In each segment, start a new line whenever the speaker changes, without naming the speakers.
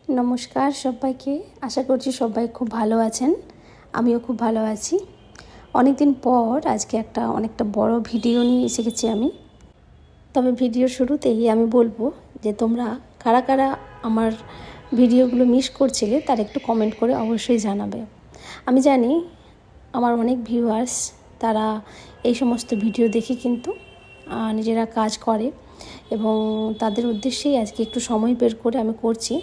নমস্কার সবাইকে। আশা করছি সবাই খুব ভালো আছেন। আমিও খুব ভালো আছি। অনেক দিন পর আজকে অনেকটা বড় ভিডিও নিয়ে এসে গেছি আমি। তবে ভিডিওর শুরুতেই আমি বলবো যে তোমরা কারা কারা আমার ভিডিওগুলো মিস করছিলে তার একটু কমেন্ট করে অবশ্যই জানাবে। আমি জানি আমার অনেক ভিউয়ার্স তারা এই সমস্ত ভিডিও দেখে কিন্তু নিজেরা কাজ করে এবং তাদের উদ্দেশ্যেই আজকে একটু সময় বের করে আমি করছি।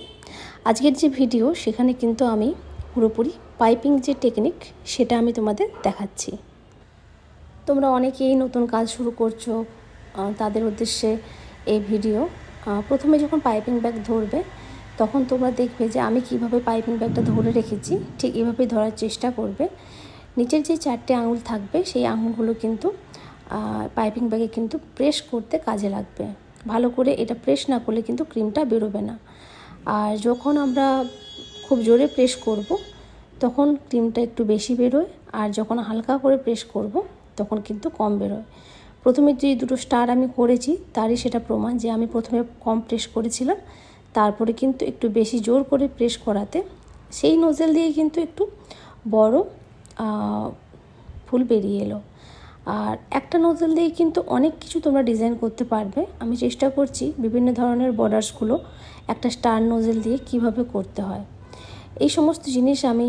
আজকের যে ভিডিও সেখানে কিন্তু আমি পুরোপুরি পাইপিং যে টেকনিক সেটা আমি তোমাদের দেখাচ্ছি। তোমরা অনেকেই নতুন কাজ শুরু করছো, তাদের উদ্দেশ্যে এই ভিডিও। প্রথমে যখন পাইপিং ব্যাগ ধরবে তখন তোমরা দেখবে যে আমি কিভাবে পাইপিং ব্যাগটা ধরে রেখেছি, ঠিক এভাবেই ধরার চেষ্টা করবে। নিচের যে 4টে আঙুল থাকবে সেই আঙুলগুলো কিন্তু পাইপিং ব্যাগে কিন্তু প্রেস করতে কাজে লাগবে। ভালো করে এটা প্রেস না করলে কিন্তু ক্রিমটা বেরোবে না। আর যখন আমরা খুব জোরে প্রেস করব তখন ক্রিমটা একটু বেশি বেরোয়, আর যখন হালকা করে প্রেস করব তখন কিন্তু কম বেরোয়। প্রথমে যে দুটো স্টার আমি করেছি তারই সেটা প্রমাণ যে আমি প্রথমে কম প্রেস করেছিলাম, তারপরে কিন্তু একটু বেশি জোর করে প্রেস করাতে সেই নোজেল দিয়ে কিন্তু একটু বড় ফুল বেরিয়ে এলো। আর একটা নোজেল দিয়ে কিন্তু অনেক কিছু তোমরা ডিজাইন করতে পারবে। আমি চেষ্টা করছি বিভিন্ন ধরনের বর্ডার্সগুলো একটা স্টার নোজেল দিয়ে কিভাবে করতে হয়। এই সমস্ত জিনিস আমি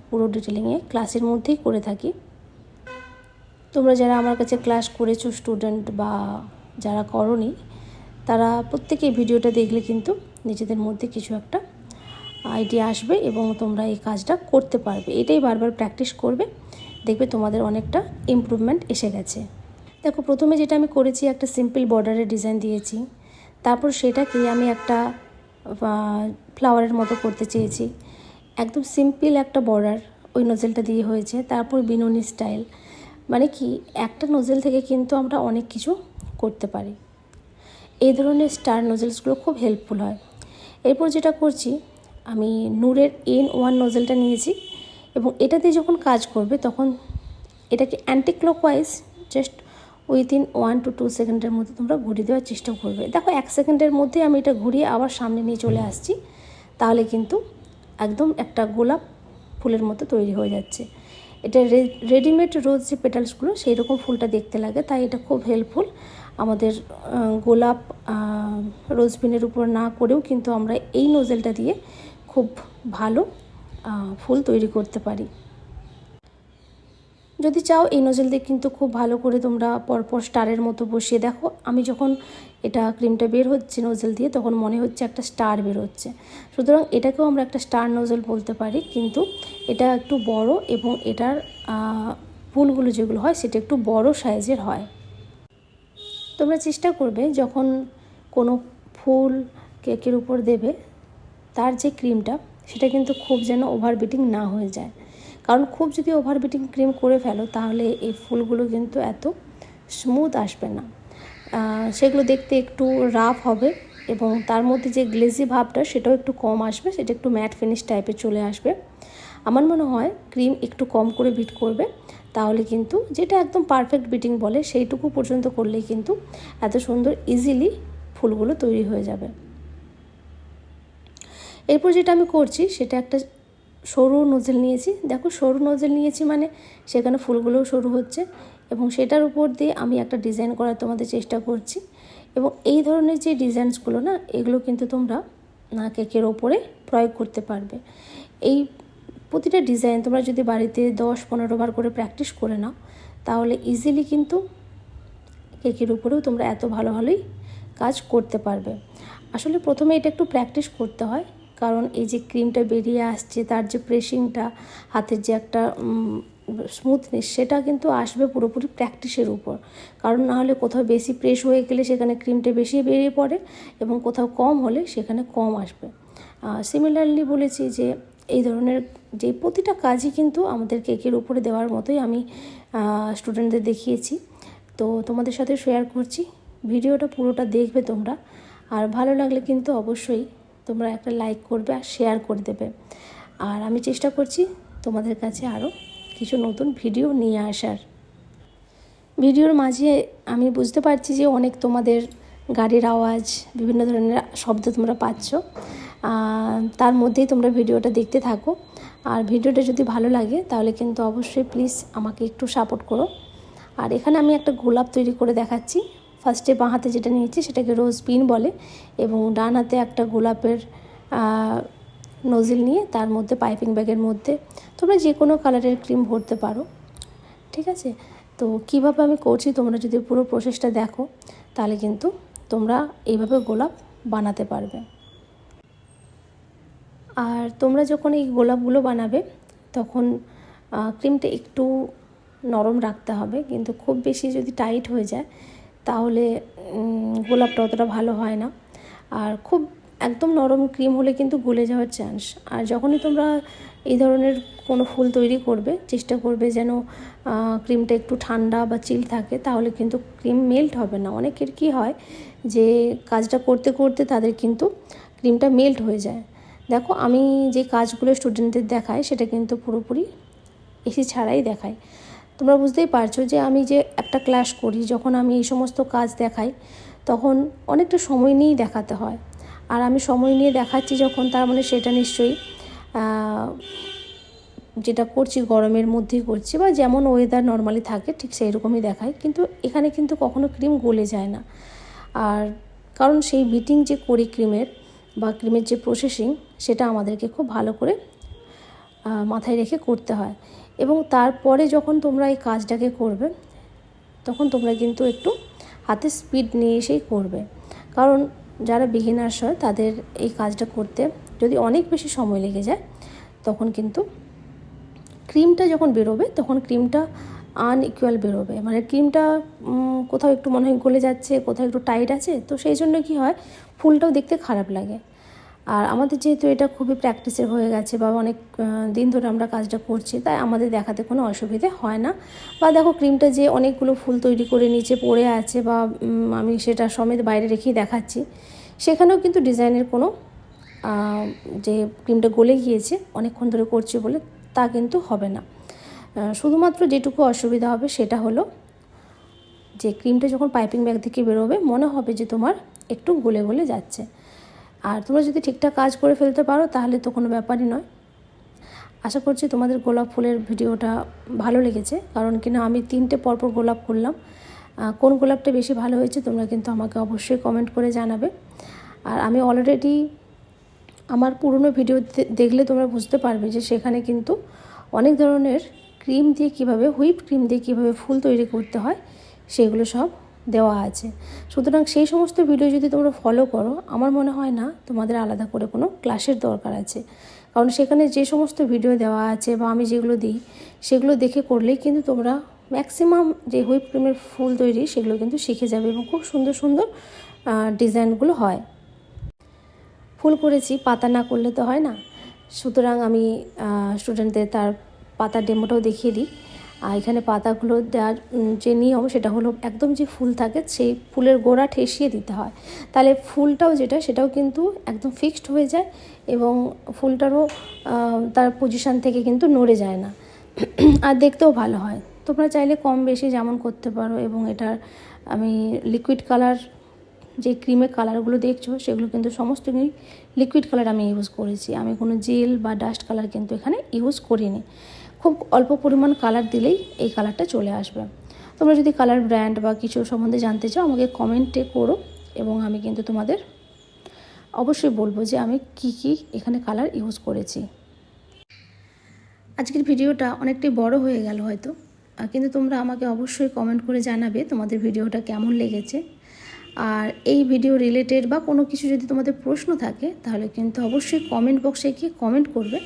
পুরো ডিটেলিংয়ে ক্লাসের মধ্যেই করে থাকি। তোমরা যারা আমার কাছে ক্লাস করেছো স্টুডেন্ট বা যারা করোনি, তারা প্রত্যেকেই ভিডিওটা দেখলে কিন্তু নিজেদের মধ্যে কিছু একটা আইডিয়া আসবে এবং তোমরা এই কাজটা করতে পারবে। এটাই বারবার প্র্যাকটিস করবে, দেখবে তোমাদের অনেকটা ইমপ্রুভমেন্ট এসে গেছে। দেখো, প্রথমে যেটা আমি করেছি একটা সিম্পল বর্ডারের ডিজাইন দিয়েছি, তারপর সেটাকে আমি একটা ফ্লাওয়ারের মতো করতে চেয়েছি। একদম সিম্পল একটা বর্ডার ওই নোজেলটা দিয়ে হয়েছে। তারপর বিনুনি স্টাইল, মানে কি একটা নোজেল থেকে কিন্তু আমরা অনেক কিছু করতে পারি। এই ধরনের স্টার নোজেলসগুলো খুব হেল্পফুল হয়। এরপর যেটা করছি, আমি নূরের N1 নোজেলটা নিয়েছি এবং এটাতে যখন কাজ করবে তখন এটাকে anti clockwise just within 1 to 2 সেকেন্ডের মধ্যে তোমরা ঘুরিয়ে দেওয়ার চেষ্টা করবে। দেখো 1 সেকেন্ডের মধ্যে আমি এটা ঘুরিয়ে আবার সামনে নিয়ে চলে আসছি, তাহলে কিন্তু একদম একটা গোলাপ ফুলের মতো তৈরি হয়ে যাচ্ছে। এটা রেডিমেড রোজ যে পেটালসগুলো সেই রকম ফুলটা দেখতে লাগে, তাই এটা খুব হেল্পফুল। আমাদের গোলাপ রোজবিনের উপর না করেও কিন্তু আমরা এই নোজেলটা দিয়ে খুব ভালো ফুল তৈরি করতে পারি। যদি চাও এই নোজেল দিয়ে কিন্তু খুব ভালো করে তোমরা পরপর স্টারের মতো বসিয়ে দেখো। আমি যখন এটা ক্রিমটা বের হচ্ছে নোজেল দিয়ে তখন মনে হচ্ছে একটা স্টার বের হচ্ছে, সুতরাং এটাকেও আমরা একটা স্টার নোজেল বলতে পারি। কিন্তু এটা একটু বড় এবং এটার ফুলগুলো যেগুলো হয় সেটা একটু বড় সাইজের হয়। তোমরা চেষ্টা করবে যখন কোনো ফুল কেকের উপর দেবে তার যে ক্রিমটা সেটা কিন্তু খুব যেন ওভারবিটিং না হয়ে যায়, কারণ খুব যদি ওভারবিটিং ক্রিম করে ফেলো তাহলে এই ফুলগুলো কিন্তু এত স্মুথ আসবে না, সেগুলো দেখতে একটু রাফ হবে এবং তার মধ্যে যে গ্লেজি ভাবটা সেটাও একটু কম আসবে, সেটা একটু ম্যাট ফিনিশ টাইপের চলে আসবে। আমার মনে হয় ক্রিম একটু কম করে বিট করবে, তাহলে কিন্তু যেটা একদম পারফেক্ট বিটিং বলে সেইটুকু পর্যন্ত করলেই কিন্তু এত সুন্দর ইজিলি ফুলগুলো তৈরি হয়ে যাবে। এরপর যেটা আমি করছি সেটা একটা সরু নোজেল নিয়েছি। দেখো, সরু নোজেল নিয়েছি মানে সেখানে ফুলগুলোও সরু হচ্ছে এবং সেটার উপর দিয়ে আমি একটা ডিজাইন করার তোমাদের চেষ্টা করছি। এবং এই ধরনের যে ডিজাইনসগুলো না, এগুলো কিন্তু তোমরা কেকের ওপরে প্রয়োগ করতে পারবে। এই প্রতিটা ডিজাইন তোমরা যদি বাড়িতে 10-15 বার করে প্র্যাকটিস করে নাও তাহলে ইজিলি কিন্তু কেকের উপরেও তোমরা এত ভালোই কাজ করতে পারবে। আসলে প্রথমে এটা একটু প্র্যাকটিস করতে হয়, কারণ এই যে ক্রিমটা বেরিয়ে আসছে তার যে প্রেসিংটা, হাতের যে একটা স্মুথনেস, সেটা কিন্তু আসবে পুরোপুরি প্র্যাকটিসের উপর। কারণ না হলে কোথাও বেশি প্রেস হয়ে গেলে সেখানে ক্রিমটা বেশি বেরিয়ে পড়ে এবং কোথাও কম হলে সেখানে কম আসবে। সিমিলারলি বলেছি যে এই ধরনের যে প্রতিটা কাজই কিন্তু আমাদের কেকের উপরে দেওয়ার মতোই আমি স্টুডেন্টদের দেখিয়েছি। তো তোমাদের সাথে শেয়ার করছি, ভিডিওটা পুরোটা দেখবে তোমরা, আর ভালো লাগলে কিন্তু অবশ্যই তোমরা একটা লাইক করবে আর শেয়ার করে দেবে। আর আমি চেষ্টা করছি তোমাদের কাছে আরও কিছু নতুন ভিডিও নিয়ে আসার। ভিডিওর মাঝে আমি বুঝতে পারছি যে অনেক তোমাদের গাড়ির আওয়াজ, বিভিন্ন ধরনের শব্দ তোমরা পাচ্ছ। তার মধ্যেই তোমরা ভিডিওটা দেখতে থাকো। আর ভিডিওটা যদি ভালো লাগে তাহলে কিন্তু অবশ্যই প্লিজ আমাকে একটু সাপোর্ট করো। আর এখানে আমি একটা গোলাপ তৈরি করে দেখাচ্ছি। ফার্স্টে বাঁ হাতে যেটা নিয়েছি সেটাকে রোজ পিন বলে, এবং ডান হাতে একটা গোলাপের নজিল নিয়ে তার মধ্যে পাইপিং ব্যাগের মধ্যে তোমরা যে কোনো কালারের ক্রিম ভরতে পারো, ঠিক আছে। তো কীভাবে আমি করছি তোমরা যদি পুরো প্রসেসটা দেখো তাহলে কিন্তু তোমরা এইভাবে গোলাপ বানাতে পারবে। আর তোমরা যখন এই গোলাপগুলো বানাবে তখন ক্রিমটা একটু নরম রাখতে হবে, কিন্তু খুব বেশি যদি টাইট হয়ে যায় তাহলে গোলাপটা অতটা ভালো হয় না। আর খুব একদম নরম ক্রিম হলে কিন্তু গলে যাওয়ার চান্স। আর যখনই তোমরা এই ধরনের কোনো ফুল তৈরি করবে চেষ্টা করবে যেন ক্রিমটা একটু ঠান্ডা বা চিল থাকে, তাহলে কিন্তু ক্রিম মেল্ট হবে না। অনেকের কি হয় যে কাজটা করতে করতে তাদের কিন্তু ক্রিমটা মেল্ট হয়ে যায়। দেখো আমি যে কাজগুলো স্টুডেন্টদের দেখাই সেটা কিন্তু পুরোপুরি এসি ছাড়াই দেখাই। তোমরা বুঝতেই পারছো যে আমি যে একটা ক্লাস করি, যখন আমি এই সমস্ত কাজ দেখাই তখন অনেকটা সময় নিয়েই দেখাতে হয়। আর আমি সময় নিয়ে দেখাচ্ছি যখন, তার মানে সেটা নিশ্চয়ই যেটা করছি গরমের মধ্যেই করছি, বা যেমন ওয়েদার নর্মালি থাকে ঠিক সেই রকমই দেখাই। কিন্তু এখানে কিন্তু কখনো ক্রিম গলে যায় না। আর কারণ সেই বিটিং যে করি ক্রিমের বা ক্রিমের যে প্রসেসিং সেটা আমাদেরকে খুব ভালো করে মাথায় রেখে করতে হয়। এবং তারপরে যখন তোমরা এই কাজটাকে করবে তখন তোমরা কিন্তু একটু হাতে স্পিড নিয়ে এসেই করবে, কারণ যারা বিগিনার্স হয় তাদের এই কাজটা করতে যদি অনেক বেশি সময় লেগে যায় তখন কিন্তু ক্রিমটা যখন বেরোবে তখন ক্রিমটা আনইকুয়াল বেরোবে, মানে ক্রিমটা কোথাও একটু মনে হয় গলে যাচ্ছে, কোথাও একটু টাইট আছে। তো সেই জন্য কি হয়, ফুলটাও দেখতে খারাপ লাগে। আর আমাদের যেহেতু এটা খুবই প্র্যাকটিসের হয়ে গেছে বা অনেক দিন ধরে আমরা কাজটা করছি, তাই আমাদের দেখাতে কোনো অসুবিধে হয় না। বা দেখো ক্রিমটা যে অনেকগুলো ফুল তৈরি করে নিচে পড়ে আছে বা আমি সেটা সমেত বাইরে রেখেই দেখাচ্ছি, সেখানেও কিন্তু ডিজাইনের কোনো যে ক্রিমটা গলে গিয়েছে অনেকক্ষণ ধরে করছি বলে তা কিন্তু হবে না। শুধুমাত্র যেটুকু অসুবিধা হবে সেটা হলো যে ক্রিমটা যখন পাইপিং ব্যাগ থেকে বেরোবে মনে হবে যে তোমার একটু গলে গলে যাচ্ছে। আর তোমরা যদি ঠিকঠাক কাজ করে ফেলতে পারো তাহলে তো কোনো ব্যাপারই নয়। আশা করছি তোমাদের গোলাপ ফুলের ভিডিওটা ভালো লেগেছে, কারণ কিনা আমি 3টে পরপর গোলাপ করলাম। কোন গোলাপটা বেশি ভালো হয়েছে তোমরা কিন্তু আমাকে অবশ্যই কমেন্ট করে জানাবে। আর আমি অলরেডি আমার পুরনো ভিডিও দেখলে তোমরা বুঝতে পারবে যে সেখানে কিন্তু অনেক ধরনের ক্রিম দিয়ে কীভাবে, হুইপ ক্রিম দিয়ে কীভাবে ফুল তৈরি করতে হয় সেগুলো সব দেওয়া আছে। সুতরাং সেই সমস্ত ভিডিও যদি তোমরা ফলো করো আমার মনে হয় না তোমাদের আলাদা করে কোনো ক্লাসের দরকার আছে, কারণ সেখানে যে সমস্ত ভিডিও দেওয়া আছে বা আমি যেগুলো দিই সেগুলো দেখে করলেই কিন্তু তোমরা ম্যাক্সিমাম যে হুইপ ক্রিমের ফুল তৈরি সেগুলো কিন্তু শিখে যাবে এবং খুব সুন্দর সুন্দর ডিজাইনগুলো হয়। ফুল করেছি, পাতা না করলে তো হয় না। সুতরাং আমি স্টুডেন্টদের তার পাতার ডেমোটাও দেখিয়ে দিই। আর এখানে পাতাগুলো দেওয়ার যে নিয়ম সেটা হলো একদম যে ফুল থাকে সেই ফুলের গোড়া ঠেসিয়ে দিতে হয়, তাহলে ফুলটাও যেটা সেটাও কিন্তু একদম ফিক্সড হয়ে যায় এবং ফুলটারও তার পজিশান থেকে কিন্তু নড়ে যায় না আর দেখতেও ভালো হয়। তোমরা চাইলে কম বেশি যেমন করতে পারো। এবং এটার আমি লিকুইড কালার যে ক্রিমের কালারগুলো দেখছো সেগুলো কিন্তু সমস্ত লিকুইড কালার আমি ইউজ করেছি, আমি কোনো জেল বা ডাস্ট কালার কিন্তু এখানে ইউজ করিনি। খুব অল্প পরিমাণ কালার দিলেই এই কালারটা চলে আসবে। তোমরা যদি কালার ব্র্যান্ড বা কিছু সম্বন্ধে জানতে চাও আমাকে কমেন্টে করো, এবং আমি কিন্তু তোমাদের অবশ্যই বলবো যে আমি কি এখানে কালার ইউজ করেছি। আজকের ভিডিওটা অনেকটাই বড় হয়ে গেল হয়তো, কিন্তু তোমরা আমাকে অবশ্যই কমেন্ট করে জানাবে তোমাদের ভিডিওটা কেমন লেগেছে। আর এই ভিডিও রিলেটেড বা কোনো কিছু যদি তোমাদের প্রশ্ন থাকে তাহলে কিন্তু অবশ্যই কমেন্ট বক্সে গিয়ে কমেন্ট করবে,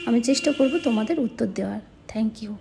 আমি চেষ্টা করব তোমাদের উত্তর দেওয়ার। Thank you.